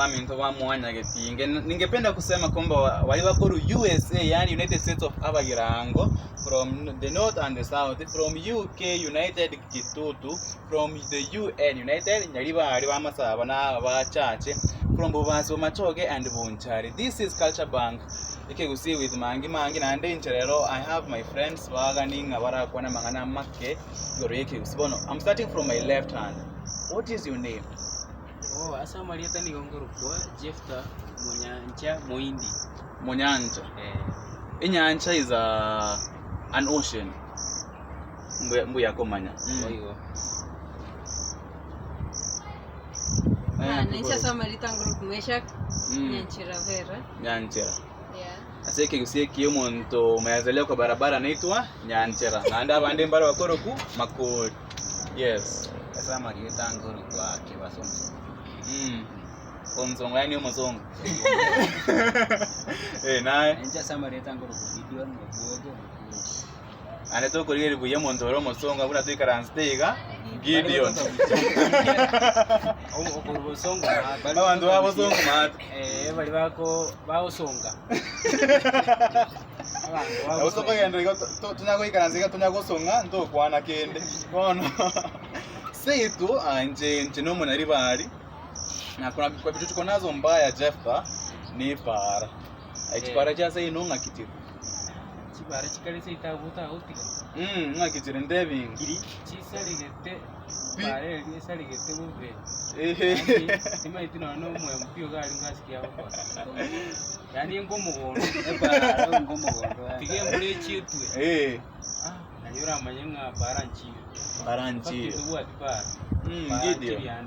lami ntoba mwanya getinge ningependa kusema kwamba wali bakuru USA yani United States of Abagirango from the north and the south, from UK United Kitutu, from the UN United Nyariba ari bamasaba na bachache, from Bubanza Machoge and Bunchari. This is Culture Bank. You see with mangi na ndencherero. I have my friends waganing abara kwana mangana make yoreke usibono. I'm starting from my left hand. What is your name? Oh, asa Marieta ni gongoro kwa Jefta Munyancha Moindi. Munyancha. Inyancha is an ocean. Mbuya komanya. Oyo. Naisha sa Marieta ngoro kumesha Nyanchira vera. Nyanchira. Yeah. Aseke gusie kiyo muntu umeyazalea kwa barabara naitwa Nyanchira. Naanda bande mbara wakoroku makodi. Yes. Asa Marieta ngoro kwa Kibasongo. Omzongo yani omzongo. Nae. Nja sa Marieta ngoro kubidiwa ngogo. Aneto kuriri buye montoro mosongo abura twikaranstega Gideon. Okurbo songo Abantu babo songo mat. Bali bako baosonga. Osoko yendrigo tunyago ikaranstega tunyago songa ndo kwana kende. Kono. Seitu anje no munari bari. Na kuna kwa vitu tuko nazo mbaya Jefta ni para. Ekipara cyase inonga kitiko. Chibara chikali seitabuta utika. Ngakitire ndebingi. Kiri chisaligete bare ni saligete bube. Sima itino no mwe mpio gali ngasikia kwa. Yani ngomugondo bara ngomugondo. Tige mbule chitwe. Nanyura amanyenga baranchi. Tuwa tipara. Gideon.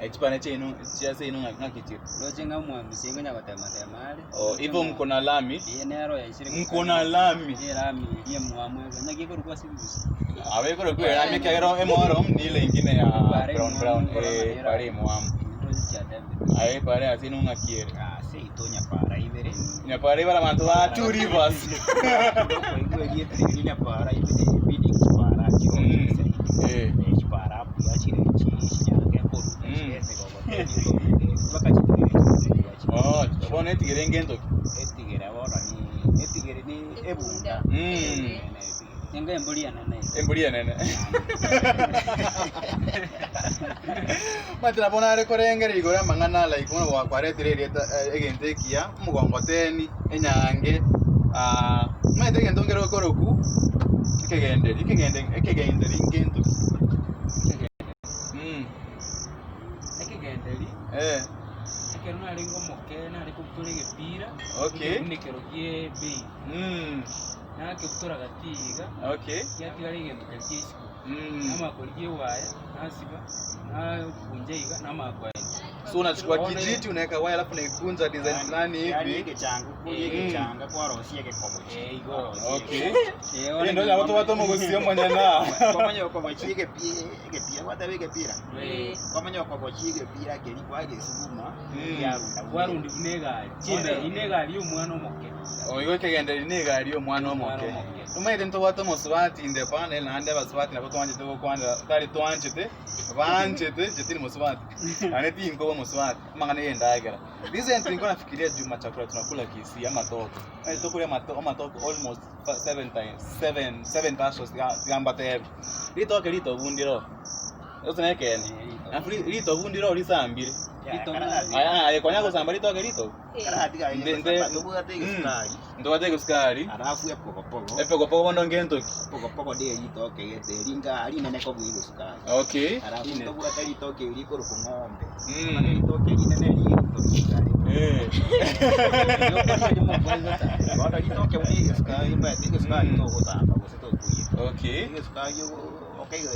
Ekipana chino cyase inonga ngakitire. Lojenga mwa musinga nyabatema temale. Ivo mko na lami. Yenero ya ishiri. Mko na lami. Lami ye mwamwe ngakiko rukwa sibusi. Awekoro kwa lami kagero emoro ni ile nyingine ya brown pare mwamu. Ai pare asino ngakiere. Se itonya para ibere. Nya pare bara mantu wa two rivers. Kwa hiyo ile nya para ibere bidi para chiko. Para ya chire chi ya kwa Bona etigere ngento. Etigere abora ni etigere ni ebunda. Nenga embulia nene. Embulia nene. Matira bona are korengere igora mangana like one wa kwaretire egente kia mugongoteni enyange mwete gento ngero koroku ikegende ngento. Ekero nari ngomoke nari kutura gepira. Okay. Nekero gie bi. Na kutura gatiga. Okay. Yatigari gento kishiko. Nama kolgie waya, nasiba, na kunjeiga na magwa. So unachukua kijiti unaweka waya alafu unaikunja design fulani hivi. Yaani changa kwa rosia kekobo. Igo. Okay. Ndio watu mgusio mwenye na. Kwa manyo kwa chige pia wata wege pira. Kwa manyo kwa chige pira keri kwa gesuguma. Warundi unega. Chinde inega ali umwana omoke. Oigo kegende inega ali umwana omoke. Tumaite nto watu muswati inde panel na ande baswati na batwanje to kwanda tari twanchete banchete jetini muswati. Aneti ingo muswati mangane yendagera. Recently niko nafikiria juma chakula tunakula kisi ama toto. Tukule matoko almost 7 passos gamba tebe. Lito bundiro. Yote nekeni. Afuri lito bundiro lisambire. Aya konyago sambari to gerito. Ndo wate kuskari. Alafu epoko Epoko bondo ngento. Poko de lito kegete linga ali nene ko bwigo skari. Okay. Alafu to bugate lito ke liko ru ngombe. Lito ke nene lito skari. Yo kwa jamaa kwanza. Wanda lito ke bwigo skari mba bwigo skari to go samba go seto kuye. Okay. Bwigo skari okay.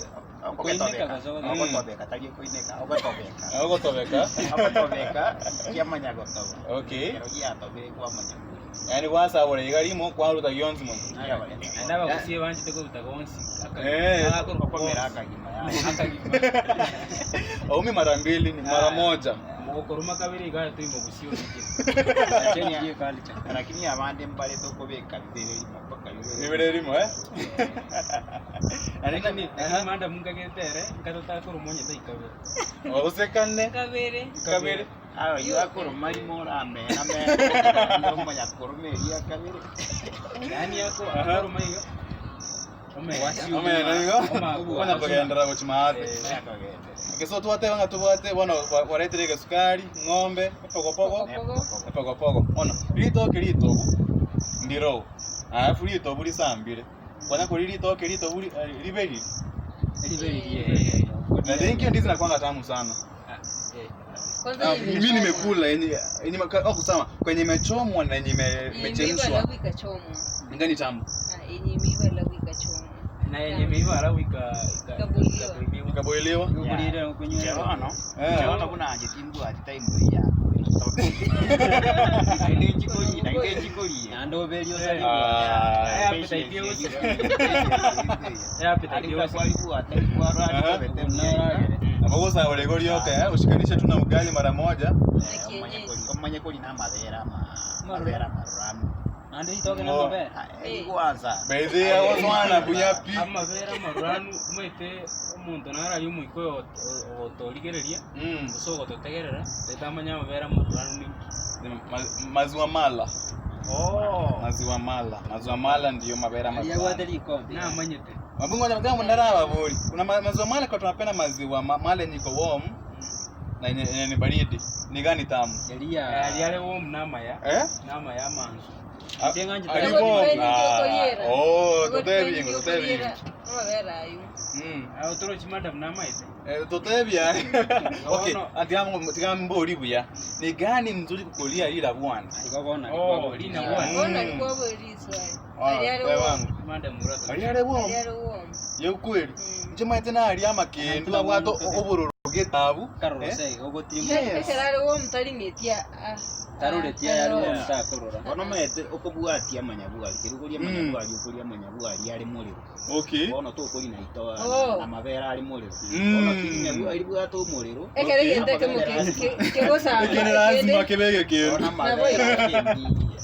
Ogotobeka kiamanya gotoba. Okay. Pero ya tobe kwa manya. Yani wasa bore igarimo kwa ruta yonzi mo. Ndaba kusie banje teko utagonsi. Akako komera akagima ya. Akagima. Umi mara mbili ni mara moja. Mukoruma kabiri ga tuimo busio niki. Kenya hiyo culture. Lakini abande mbale toko beka bibere mpaka yule. Bibere limo Ariko ni manda munga getere nkatota ko rumonye taikabere. Osekane Kabere. Kabere. ayo yakoro marimo rame no moya koromeria kabiri yani yako akoro maiga wasi Wana kugendera guchimaate. Keso tuwate bono wareterege sukari, ng'ombe, pogo. Ona, rito ndiro. Alafu rito buri sambire. Kwana kuri rito buri liberi. Na denki ndizi na kwanga tamu sana. Kwanza mimi nimekula yenye kusema kwenye imechomwa na yenye imechemshwa. Ngani tamu? Yenye miwa la wika chomwa. Na yenye miwa la wika ikaboelewa. Ngulire kunywa no. Chaona kuna aje timbu ati time ya. Ndio jikoli. Ando belio sali. Appetite yosi. Appetite yosi. Abagosa olegori yote ushikanishe tu na ugali mara moja. Mwenye kuli na mavera maramu. Ande itoke na mabera. Kwanza. Baadhi ya wana buyapi. Amavera maranu umete umuntu nara yumwiko otoligereria. Soko totegerera. Tetamanya amavera maranu ni maziwa mala. Maziwa mala ndiyo mavera maranu. Na manyete. Mabungo ya mndara buri. Kuna maziwa mala kwa tunapenda maziwa mala niko warm na ni baridi. Ni gani tamu? Yale warm nama ya manzo. Totebia. Otoro chimadam nama ite. Totebia. Okay, atiambo olibuya. Ni gani mzuri kukulia ila bwana? Lina bwana. Aliare yo kweli. Njema tena aliama kindu abwato obururu getabu. Karose ogoti. Eserare wo mutaringetia. Taruretia yari wo mutakorora. Ono mete okobwatia manyabuari. Kiruguria manyabuari ukuria manyabuari ari muri. Okay. Ono to kuri na ito na mabera ari muri. Ono kinyabu ari bwato muriro. Ekere gendeke muke kegosa. Ekene lazima kebege kindu. Ona mabera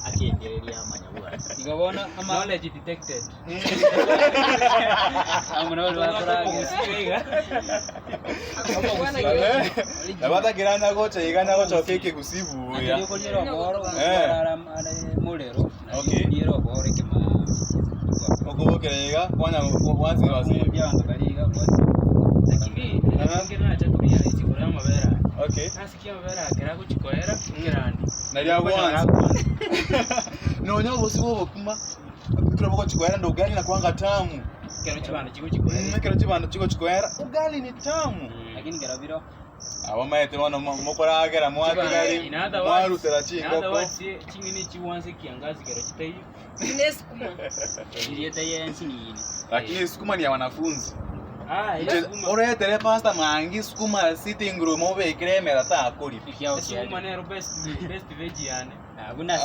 akenderia manyabuari. Igabona knowledge detected. Amuna wala kusiga. Abata kiranya gocha iganya gocha keke kusibu ya. Okay. Okobokerega kwanya wazi Lakini ngena chakuri ya isikora mabera. Okay. Nasikia mabera akira kuchikoera kirandi. Nalya kwanza. Nonyo bosibo bokuma. Turaboko chikoera ndo ugali na kwanga tamu. Kero chibanda chikoera. Kero chibanda chikoera. Ugali ni tamu. Lakini garabiro abamaete wana mukora agera mwatigari mwarutera chingoko chingini chiwanze kiangazi kero chitai Nesukuma. Ilieta yensi ni. Lakini sukuma ni ya wanafunzi. Sukuma. Oretere pasta mangi sukuma sitting room obe kremera ta akuri. Sukuma ne best veg yani. Hakuna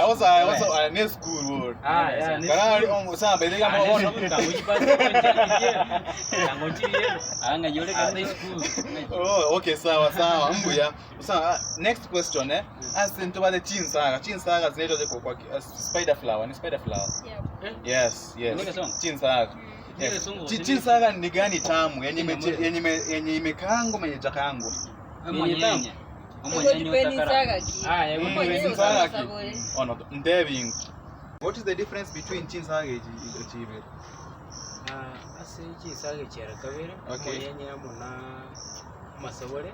osa ne school word. Ya ne. Karari on samba ile kama ono anga yole kana school. Okay sawa mbuya. Sawa next question asinto bale chinsaga zinaitwa kwa spider flower ni spider flower. Yes. Chinsaga. Chinsaga ni gani tamu yenye imekaango mwenye chakaango. Mwenye ono ndeving. What is the difference between chinsaga ichibe? Ase chinsaga chera kabere mwenye amuna masabore.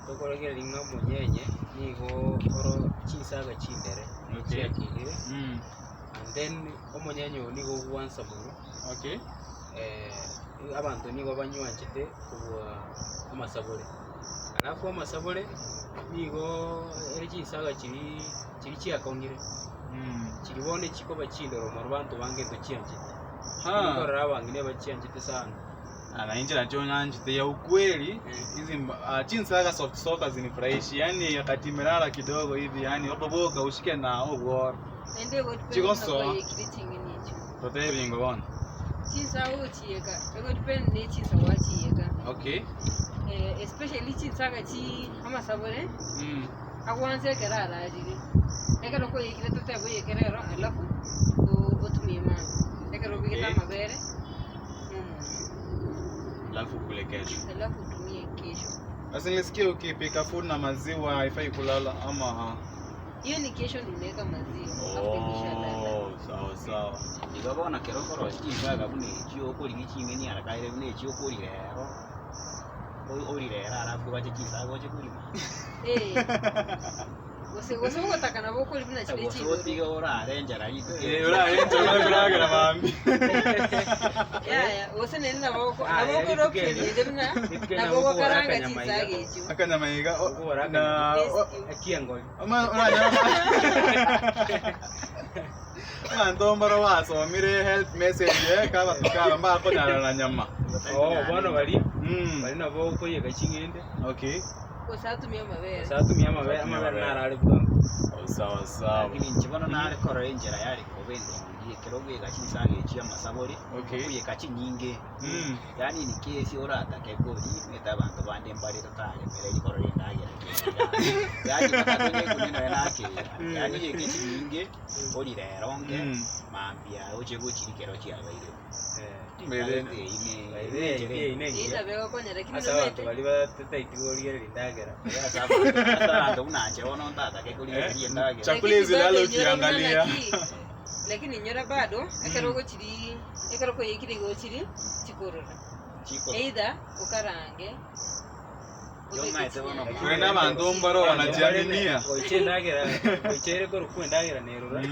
Tokorogera linga munyenye nigo oro chinsaga chindere. Okay. And then omunyenye nigo gwansa buru. Okay. Abantu nigo banywanchite kubwa amasabore. Alafu amasabore nigo eri chinsaga chiri chiakongire. Chiribone chikoba chindoro mu bantu bange ndo chianchite. Nigo rabangine bachianchite sana. Anainjira chonyanjite ya ukweli hizi chinsaga soft zinifurahishi yani wakati melala kidogo hivi yani oboboka ushike na obworo Ende wote chigoso kiritingi nicho. totebingo bona Chinsaga uchieka. Ego depend ne chinsaga wachieka. Okay. Especially chinsaga chi amasabore. Akwanze kerara ajiri. Ekero ko yekire totebo yekerero alafu otumie maji. Ekero bigita mabere. Alafu kule kesho. Alafu utumie kesho. Asinisikie ukipika food na maziwa haifai kulala ama hiyo ni kesho nimeweka maziwa hapo imeshalala. Sawa. Ndikabona kerokoro chisaga kune chio kuri gichingeni arakaire kune chio kuri rero. Ori rero arafu bache chisaga che kuri. Wose ukotaka nabo kuri bina chile chino. Wose tiga ora arenjera yitu. Ora arenjera kuragira mami. Wose nene nabo koro pili bina nabo karanga chisaga echo. Akanyama yiga na akiangol. Ndombara wasomire health message kaba tukaba mbako na nyama. Bwana bali nabo koyega chingende. Okay. Usatumia amabere narari bwangu. Sawa. Lakini nchibona nari koro enjera yari kobendo ndiye keroge gachisaga echi amasabori. Kuye gachi nyinge. Yani ni kesi ora atakegori meta abantu bande mbari totale mere ikoro yendagira. Yani bakatone kunena nake. Yani yekichi nyinge ori rero nge mambia oje guchiri kero chi abaire. Ita bego konya lakini asa watu bali batata itigorire lindagera. Asa ndo unache ono ndata kegori yendagira. Chakula zilalo kiangalia. Lakini nyora bado ekaroko yekire gochiri chikorora. Either ukarange Kwenda mandombaro wanajiaminia. Oichere ko rukwendagera nerura.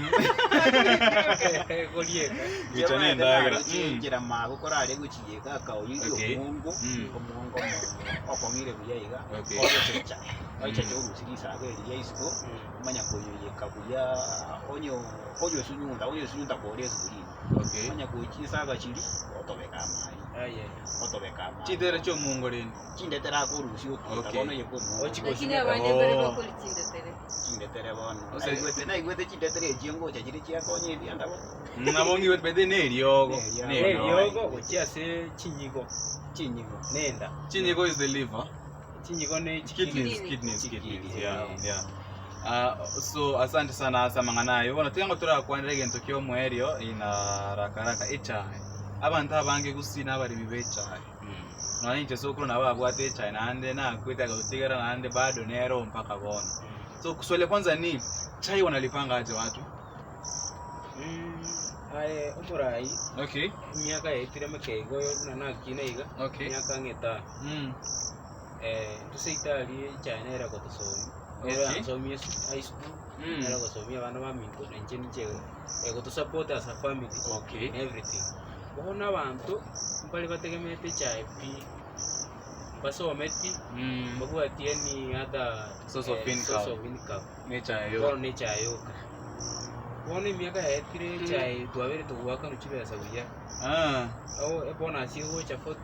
Golieka. Bichane ndagira. Ngira mago korare guchiyeka ka oyiri omungo. Omungo okongire buyayiga. Ochecha. Ochecha urusirisa aberi yaisiko. Manya koyeka buya onyo sunyunda koresu buri. Manya koyisa gachiri otobeka amai. Otobeka amai. Chidere cho mungo reni. Chindetera kurusio tabono yeko mungo. Lakini abanye bere bakuri Chindetere bono. Naigwete chindetere jengo chachiri chiakonye ndiandabo. Nabongi wetbede neriogo. Neriogo uchiase chinyigo. Nenda. Chinyigo is the liver. Chinyigo ne kidneys. Yeah. So asante sana samanganayo. Bona tuyango tura kwandege ntokyo mwerio ina rakaraka echai. Abantu abange gusina abari bibechai. Nani nje sokuru na babwate echai nande na kwita kautigera nande bado nero mpaka bona. So kuswali kwanza ni chai wanalipanga aje watu? Umurai. Okay. Miaka yetire mekego na kinaiga. Okay. Miaka ngeta. Tuseitali chai era gotosomi. Okay. So mi high school. Era gotosomi abana baminko encheni chego. Ego to support as a family. Okay. Everything. Bona abantu mbali bategemete chai pi. Basometi mbagwatie ni hata source of income. Nature yoka. Bona miaka yetire chai twabere tuwaka nuchibesa buya. Ebona sigo cha 40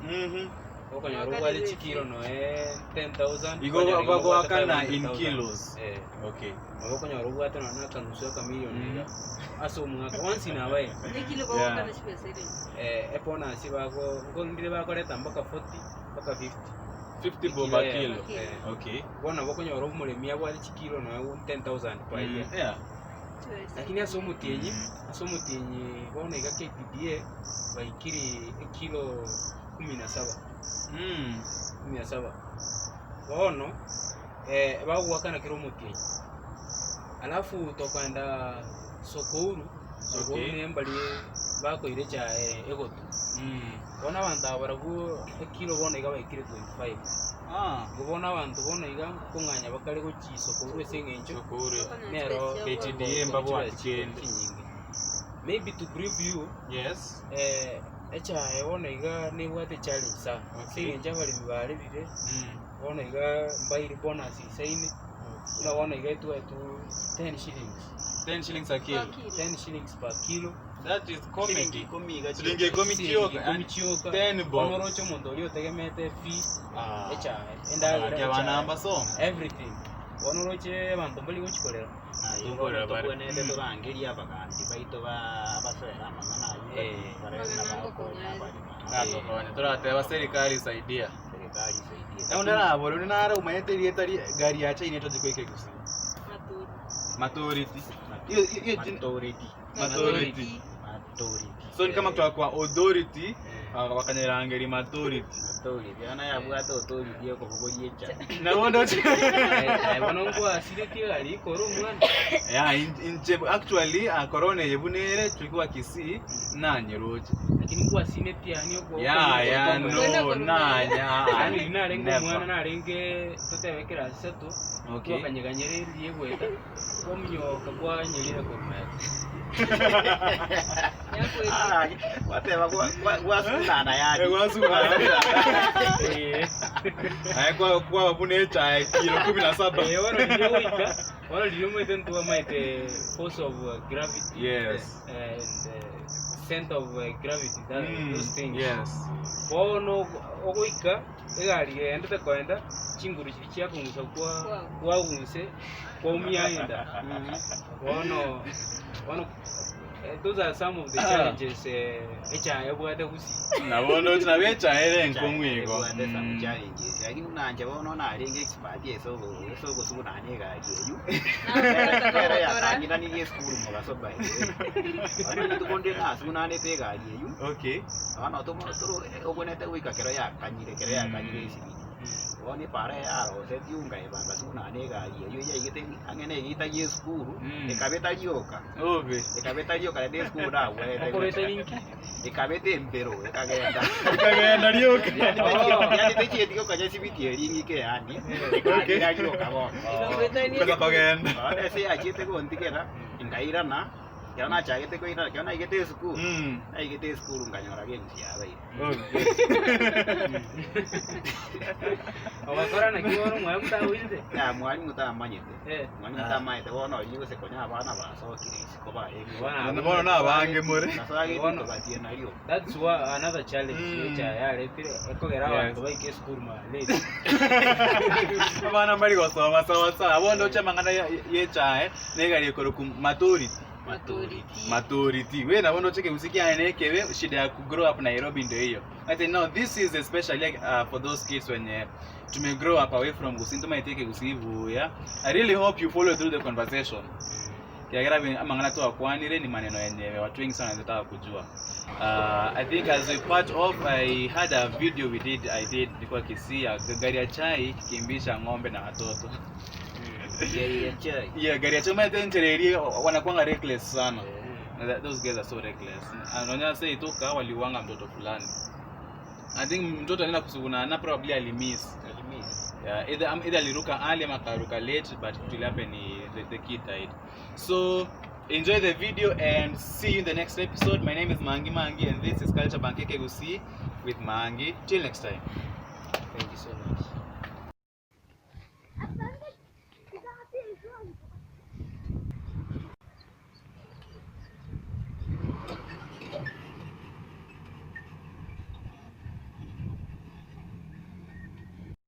50. Okanya ruwale chikiro no 10,000. Igo bagwakana in kilos. Okay. Okanya ruwate no na kanusu ka million. Aso mwaka once in a while. Nikilo bagwakana chibesa ile. Ebona sibago ngondire bakoreta mpaka 40 mpaka 50 boba kilo. Okay. Bona bokonya rumuremia bwali chikiro no 10,000 per year. Yeah. Lakini asomutienyi bona iga KPDA baikiri kilo 17. 17. Bono bagwakana kilo mutienyi. Alafu tokwenda Sokouru nembali bako ile cha egoto. Bona abantu baragu kilo bona iga baikire 25. Bona abantu bona iga kunganya bakale go Sokouru esengencho. Nero KTDA mbabo atikende. Maybe to brief you. Yes. Echa bona iga ni wate challenge sa. Sengenja bali bibare bide. Bona iga mbairi bonus isaini. Ila bona iga tu 10 shillings. 10 shillings a kilo. 10 shillings per kilo. That is comedy. Silingi komi chioka. 10 bob. Onorocho mondo lio tegemete fee. Echa enda ya banamba so. Everything. Onoroche abantu bali gochikolera. Tukolera bari. Nende turangeria abagandi baito abasera amangana Nato turateba serikali saidia. Na unarabo unara umayete lietari gari yacha ineto zikweke gusa. Maturity. Maturity. So ni kama kwa authority wakanyerangeri maturity. story yana ya bwato story dio ko boyecha Na bondo Bono kwa sile kia ali koro mwana. yeah, actually corona yebunere tulikuwa Kisii na Nyeroje. Lakini kwa sine tia ni kwa. Yeah, no, nanya. Ani linarenga mwana na renge tutewekera seto. Okay. Kanyeganyere yegweta. Komyo kabwa nyelira kwa maya. Wateva kwa sunana yaji. Kwa wabune cha kilo 17. Wala ndio mwete ntua maite force of gravity. Yes. And center of gravity, those things. Yes. Bono ogoika egari endete kwenda chinguru chikia kungusa kwa unse kwa umyaenda. Bono those are some of the challenges echa yabwate kusi. Na bono tunabecha ere nkomwego. Challenges lakini unanje bono na alinge expert yeso kusuna ne gari yu. Era ya kanyina ni school mo gasoba. Ana tukonde na suna ne te gari yu. Okay. Ana to mo to obonete wika kero ya kanyire isi. Woni para ya ro se tiunga ibanga suna ne gari yu ya igite angene igita ye school ekabeta yoka. Obe. Ekabeta yoka de school da we. Koreta linki. Ekabete empero ekagenda. Ekagenda ryoka. Yani techi etiko kanya sibiti eringi ke yani. Ekagenda yoka bo. Kwa kagenda. Ane se achite ko ntikera ingaira na yana chagete ko ina kana igete school. Igete school nganyora genzi ya bai. Awakora na kiworo mwalimu ta winde. Ya mwalimu ta manyete. Mwalimu ta manyete wono yiwe se konya abana ba so kirisi ko ba egi. Na bono na bange more. Nasage wono batie na rio. That's another challenge which I pire ekogera abantu baike school ma late. Abana mbali gosoma sawa bondo chamangana yechae negari ekoro ku maturity we na bono cheke usiki ane kebe shida ya grow up Nairobi ndio hiyo. I think no, this is especially for those kids when to may grow up away from Gusii to maiteke Gusii yeah. I really hope you follow through the conversation. Kiagera amangana tu akwanire ni maneno yenye watu wengi sana wanataka kujua. I think as a part of I had a video I did before Kisii gari ya chai kikimbisha ng'ombe na watoto. Yeah, gari ya chai maitentereri wanakuanga reckless sana. Those guys are so reckless. Anaona sasa itoka waliwanga mtoto fulani. I think mtoto anaenda kusuguna na probably alimiss. Yeah, either aliruka early ama karuka late, but it will happen the kid died. So enjoy the video and see you in the next episode. My name is Mangi and this is Culture Bankeke Gusii with Mangi. Till next time. Thank you so much.